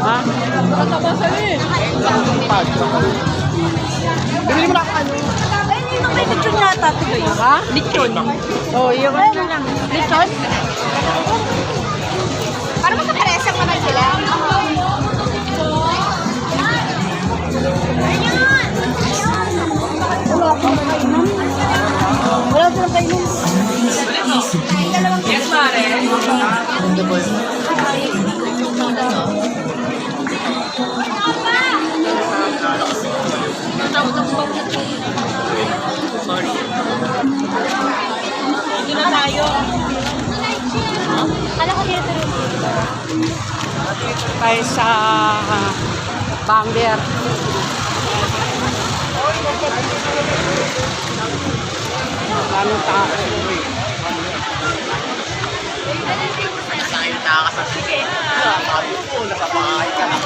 Ha? Mataba sa'yo eh. Bibili mo na ako. Ay, hindi mo may lechon yata. Tiga yun. Ha? Lechon. Oo, yung ano lang. Lechon? Para magkaparesang naman sila. Wala silang kainan. Yes, pare. Sorry. Dito na tayo. Kala ko dito rin. Tayo sa Bamber. Anong tao? Nasaan takas sa sige. Sabi ko, nasa bahay ka na.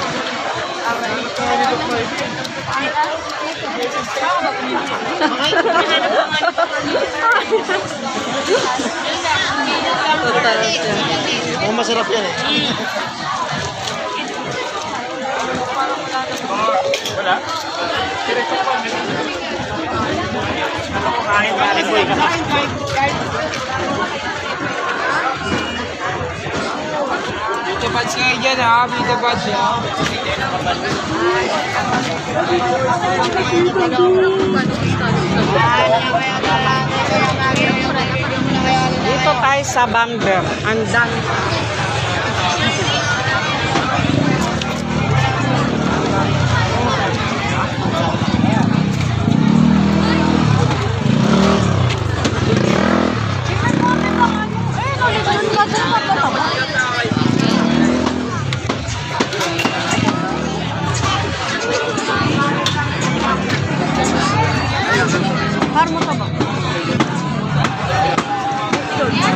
Oh, masarap yan eh. Wala? Kain pa rin boy. Video buds kayo dyan ha, video buds ha. Dito tayo sa Bamber. Andan. Parang mataba.